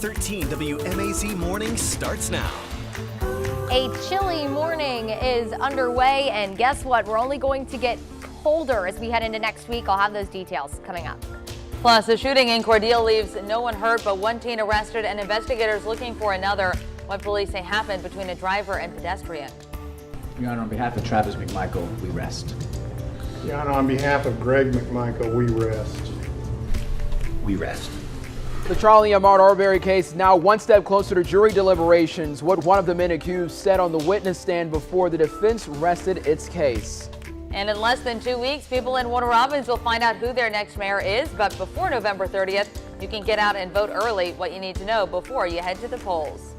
13 WMAZ Morning starts now. A chilly morning is underway, and guess what? We're only going to get colder as we head into next week. I'll have those details coming up. Plus, a shooting in Cordele leaves no one hurt, but one teen arrested and investigators looking for another. What police say happened between a driver and pedestrian. Your Honor, on behalf of Travis McMichael, we rest. Your Honor, on behalf of Greg McMichael, we rest. We rest. The trial in the Ahmaud Arbery case is now one step closer to jury deliberations. What one of the men accused said on the witness stand before the defense rested its case. And in less than 2 weeks, people in Warner Robins will find out who their next mayor is. But before November 30th, you can get out and vote early. What you need to know before you head to the polls.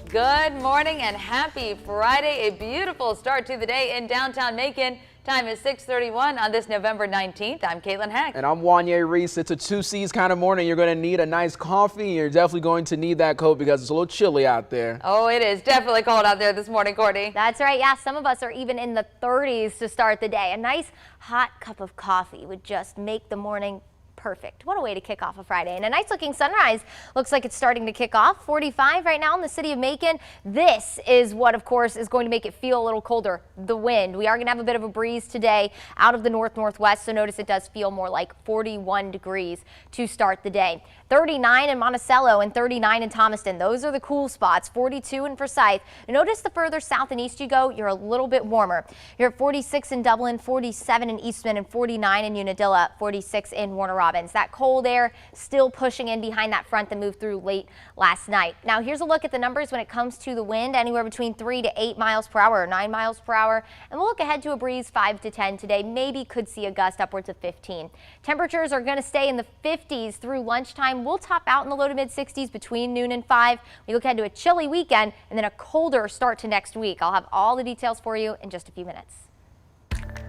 Good morning and happy Friday. A beautiful start to the day in downtown Macon. Time is 6:31 on this November 19th. I'm Caitlin Heck. And I'm Wanye Reese. It's a 2C's kind of morning. You're going to need a nice coffee. You're definitely going to need that coat because it's a little chilly out there. Oh, it is definitely cold out there this morning, Courtney. That's right. Yeah, some of us are even in the 30s to start the day. A nice hot cup of coffee would just make the morning perfect. What a way to kick off a Friday. And a nice looking sunrise looks like it's starting to kick off. 45 right now in the city of Macon. This is what, of course, is going to make it feel a little colder. The wind. We are going to have a bit of a breeze today out of the north-northwest. So notice it does feel more like 41 degrees to start the day. 39 in Monticello and 39 in Thomaston. Those are the cool spots. 42 in Forsyth. Notice the further south and east you go, you're a little bit warmer. You're at 46 in Dublin, 47 in Eastman, and 49 in Unadilla, 46 in Warner Robins. That cold air still pushing in behind that front that moved through late last night. Now here's a look at the numbers when it comes to the wind, anywhere between 3 to 8 miles per hour or 9 miles per hour. And we'll look ahead to a breeze 5 to 10 today. Maybe could see a gust upwards of 15. Temperatures are going to stay in the 50s through lunchtime. We'll top out in the low to mid 60s between noon and 5. We look ahead to a chilly weekend and then a colder start to next week. I'll have all the details for you in just a few minutes.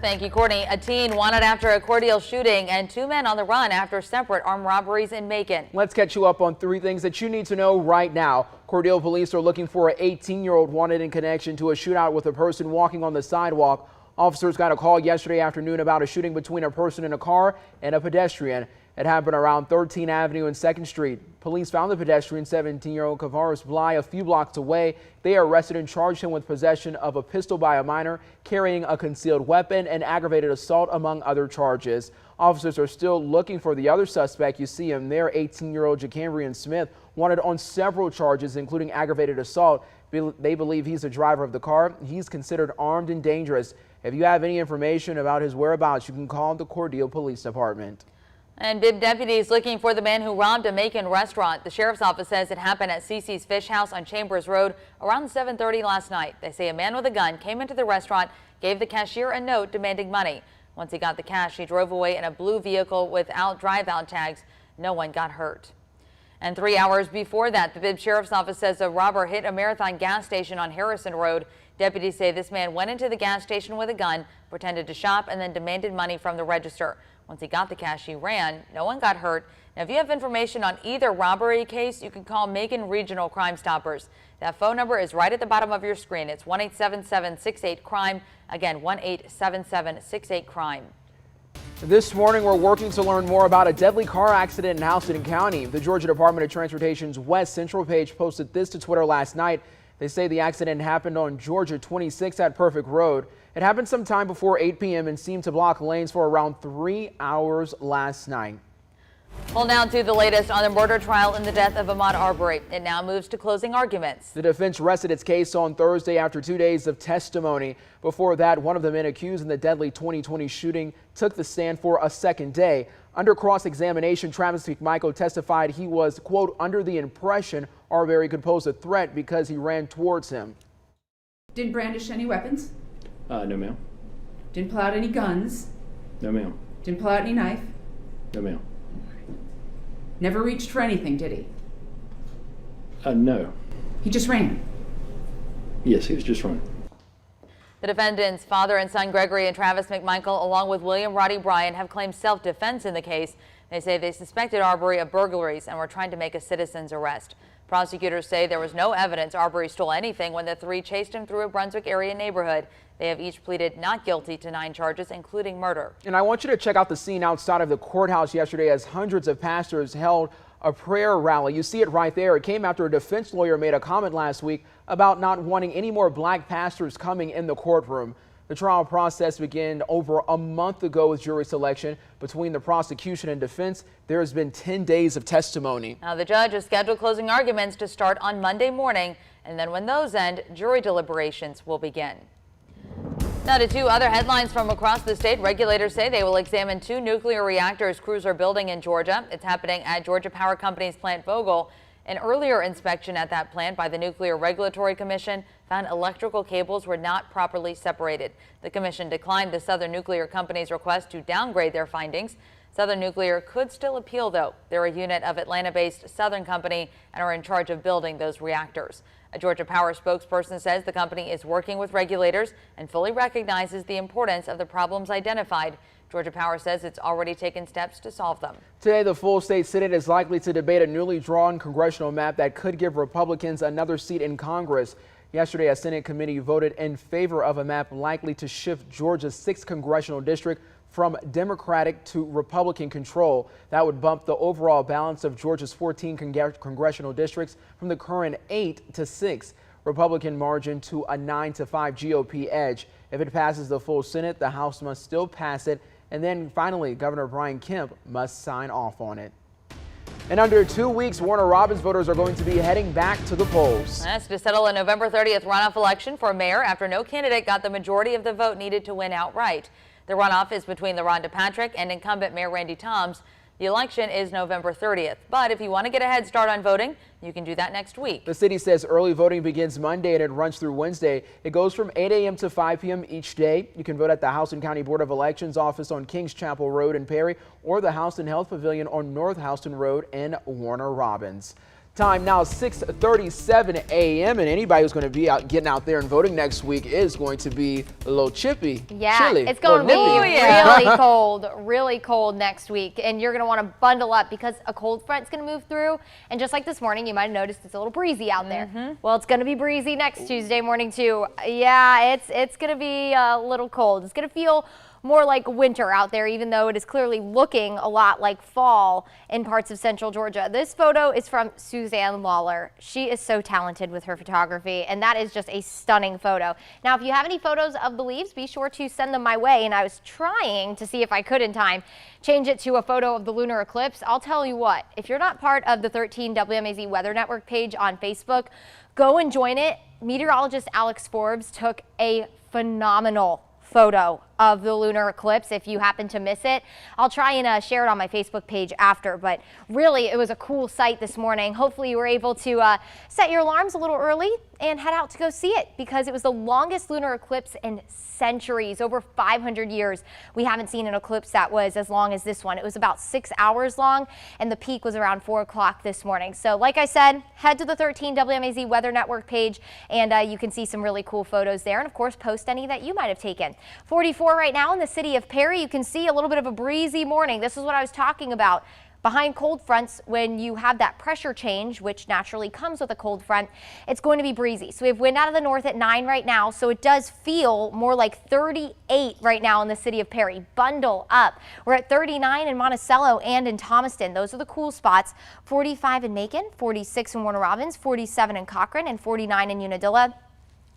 Thank you, Courtney. A teen wanted after a Cordele shooting and 2 men on the run after separate armed robberies in Macon. Let's catch you up on 3 things that you need to know right now. Cordele police are looking for an 18-year-old wanted in connection to a shootout with a person walking on the sidewalk. Officers got a call yesterday afternoon about a shooting between a person in a car and a pedestrian. It happened around 13th Avenue and 2nd Street. Police found the pedestrian, 17-year-old Kavaris Bly, a few blocks away. They arrested and charged him with possession of a pistol by a minor, carrying a concealed weapon, and aggravated assault, among other charges. Officers are still looking for the other suspect. You see him there, 18-year-old Jacambrian Smith, wanted on several charges, including aggravated assault. They believe he's the driver of the car. He's considered armed and dangerous. If you have any information about his whereabouts, you can call the Cordele Police Department. And Bibb deputies looking for the man who robbed a Macon restaurant. The sheriff's office says it happened at CC's Fish House on Chambers Road around 7:30 last night. They say a man with a gun came into the restaurant, gave the cashier a note demanding money. Once he got the cash, he drove away in a blue vehicle without drive-out tags. No one got hurt. And 3 hours before that, the Bibb sheriff's office says a robber hit a Marathon gas station on Harrison Road. Deputies say this man went into the gas station with a gun, pretended to shop, and then demanded money from the register. Once he got the cash, he ran. No one got hurt. Now, if you have information on either robbery case, you can call Macon Regional Crime Stoppers. That phone number is right at the bottom of your screen. It's 1-877-68-CRIME. Again, 1-877-68-CRIME. This morning, we're working to learn more about a deadly car accident in Houston County. The Georgia Department of Transportation's West Central page posted this to Twitter last night. They say the accident happened on Georgia 26 at Perfect Road. It happened sometime before 8 p.m. and seemed to block lanes for around 3 hours last night. Well, now to the latest on the murder trial in the death of Ahmaud Arbery. It now moves to closing arguments. The defense rested its case on Thursday after 2 days of testimony. Before that, one of the men accused in the deadly 2020 shooting took the stand for a second day. Under cross-examination, Travis McMichael testified he was, quote, under the impression Arbery could pose a threat because he ran towards him. Didn't brandish any weapons? No, ma'am. Didn't pull out any guns? No, ma'am. Didn't pull out any knife? No, ma'am. Never reached for anything, did he? No. He just ran? Yes, he was just running. The defendant's father and son Gregory and Travis McMichael, along with William Roddy Bryan, have claimed self-defense in the case. They say they suspected Arbery of burglaries and were trying to make a citizen's arrest. Prosecutors say there was no evidence Arbery stole anything when the three chased him through a Brunswick area neighborhood. They have each pleaded not guilty to 9 charges, including murder. And I want you to check out the scene outside of the courthouse yesterday as hundreds of pastors held a prayer rally. You see it right there. It came after a defense lawyer made a comment last week about not wanting any more black pastors coming in the courtroom. The trial process began over a month ago with jury selection. Between the prosecution and defense, there has been 10 days of testimony. Now, the judge has scheduled closing arguments to start on Monday morning, and then when those end, jury deliberations will begin. Now to 2 other headlines from across the state. Regulators say they will examine 2 nuclear reactors crews are building in Georgia. It's happening at Georgia Power Company's plant Vogtle. An earlier inspection at that plant by the Nuclear Regulatory Commission found electrical cables were not properly separated. The commission declined the Southern Nuclear Company's request to downgrade their findings. Southern Nuclear could still appeal, though. They're a unit of Atlanta-based Southern Company and are in charge of building those reactors. A Georgia Power spokesperson says the company is working with regulators and fully recognizes the importance of the problems identified. Georgia Power says it's already taken steps to solve them. Today, the full state Senate is likely to debate a newly drawn congressional map that could give Republicans another seat in Congress. Yesterday, a Senate committee voted in favor of a map likely to shift Georgia's 6th congressional district from Democratic to Republican control. That would bump the overall balance of Georgia's 14 congressional districts from the current 8 to 6. Republican margin to a 9-5 GOP edge. If it passes the full Senate, the House must still pass it. And then finally, Governor Brian Kemp must sign off on it. In under 2 weeks, Warner Robins voters are going to be heading back to the polls. That's to settle a November 30th runoff election for mayor after no candidate got the majority of the vote needed to win outright. The runoff is between LaRhonda Patrick and incumbent Mayor Randy Toms. The election is November 30th, but if you want to get a head start on voting, you can do that next week. The city says early voting begins Monday and it runs through Wednesday. It goes from 8 a.m. to 5 p.m. each day. You can vote at the House and County Board of Elections office on Kings Chapel Road in Perry or the House and Health Pavilion on North Houston Road in Warner Robins. Time now 6:37 a.m. and anybody who's going to be getting out there and voting next week is going to be a little chilly. It's going to be really cold next week, and you're going to want to bundle up because a cold front's going to move through. And just like this morning, you might have noticed it's a little breezy out there. Well, it's going to be breezy next Tuesday morning too. Yeah, it's going to be a little cold. It's going to feel more like winter out there, even though it is clearly looking a lot like fall in parts of central Georgia. This photo is from Suzanne Lawler. She is so talented with her photography, and that is just a stunning photo. Now, if you have any photos of the leaves, be sure to send them my way. And I was trying to see if I could in time change it to a photo of the lunar eclipse. I'll tell you what, if you're not part of the 13 WMAZ Weather Network page on Facebook, go and join it. Meteorologist Alex Forbes took a phenomenal photo of the lunar eclipse. If you happen to miss it, I'll try and share it on my Facebook page after, but really it was a cool sight this morning. Hopefully you were able to set your alarms a little early and head out to go see it, because it was the longest lunar eclipse in centuries. Over 500 years we haven't seen an eclipse that was as long as this one. It was about 6 hours long, and the peak was around 4 o'clock this morning. So like I said, head to the 13 WMAZ Weather Network page and you can see some really cool photos there, and of course post any that you might have taken. 44 right now in the city of Perry. You can see a little bit of a breezy morning. This is what I was talking about. Behind cold fronts, when you have that pressure change, which naturally comes with a cold front, it's going to be breezy. So we have wind out of the north at 9 right now, so it does feel more like 38 right now in the city of Perry. Bundle up. We're at 39 in Monticello and in Thomaston. Those are the cool spots. 45 in Macon, 46 in Warner Robins, 47 in Cochrane, and 49 in Unadilla.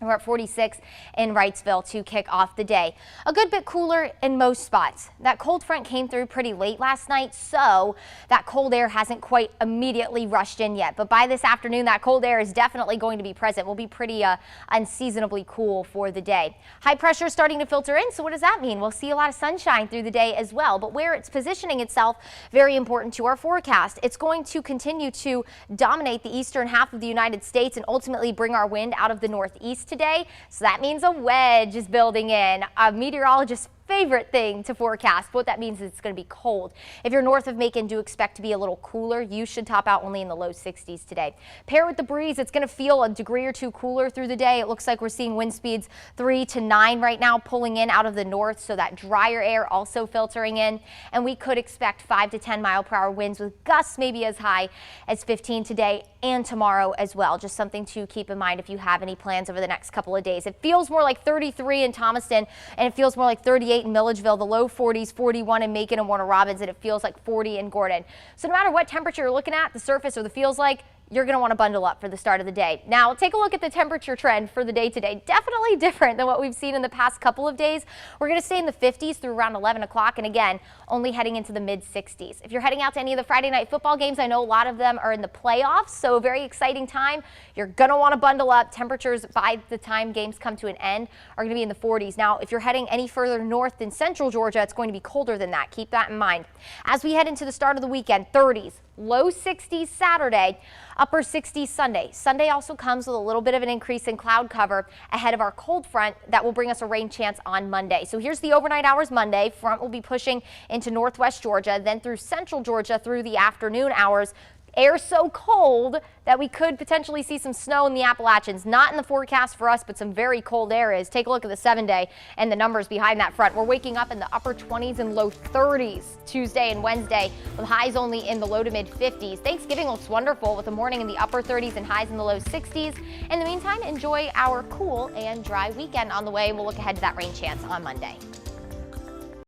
We're at 46 in Wrightsville to kick off the day. A good bit cooler in most spots. That cold front came through pretty late last night, so that cold air hasn't quite immediately rushed in yet. But by this afternoon, that cold air is definitely going to be present. We'll be pretty unseasonably cool for the day. High pressure is starting to filter in, so what does that mean? We'll see a lot of sunshine through the day as well. But where it's positioning itself, very important to our forecast. It's going to continue to dominate the eastern half of the United States and ultimately bring our wind out of the northeast today. So that means a wedge is building in. A meteorologist's favorite thing to forecast. What that means is it's going to be cold. If you're north of Macon, do expect to be a little cooler. You should top out only in the low 60s today. Pair with the breeze, it's going to feel a degree or two cooler through the day. It looks like we're seeing wind speeds 3 to 9 right now, pulling in out of the north, so that drier air also filtering in. And we could expect 5 to 10 mile-per-hour winds with gusts maybe as high as 15 today and tomorrow as well. Just something to keep in mind if you have any plans over the next couple of days. It feels more like 33 in Thomaston, and it feels more like 38 48 in Milledgeville, the low 40s, 41 in Macon and Warner Robins, and it feels like 40 in Gordon. So no matter what temperature you're looking at, the surface or the feels like, you're going to want to bundle up for the start of the day. Now, take a look at the temperature trend for the day today. Definitely different than what we've seen in the past couple of days. We're going to stay in the 50s through around 11 o'clock, and again, only heading into the mid-60s. If you're heading out to any of the Friday night football games, I know a lot of them are in the playoffs, so a very exciting time. You're going to want to bundle up. Temperatures by the time games come to an end are going to be in the 40s. Now, if you're heading any further north than central Georgia, it's going to be colder than that. Keep that in mind. As we head into the start of the weekend, 30s, low 60s Saturday, upper 60s Sunday. Sunday also comes with a little bit of an increase in cloud cover ahead of our cold front that will bring us a rain chance on Monday. So here's the overnight hours Monday. Front will be pushing into northwest Georgia, then through central Georgia through the afternoon hours. Air so cold that we could potentially see some snow in the Appalachians. Not in the forecast for us, but some very cold air is. Take a look at the 7-day and the numbers behind that front. We're waking up in the upper 20s and low 30s Tuesday and Wednesday, with highs only in the low to mid 50s. Thanksgiving looks wonderful with a morning in the upper 30s and highs in the low 60s. In the meantime, enjoy our cool and dry weekend on the way. We'll look ahead to that rain chance on Monday.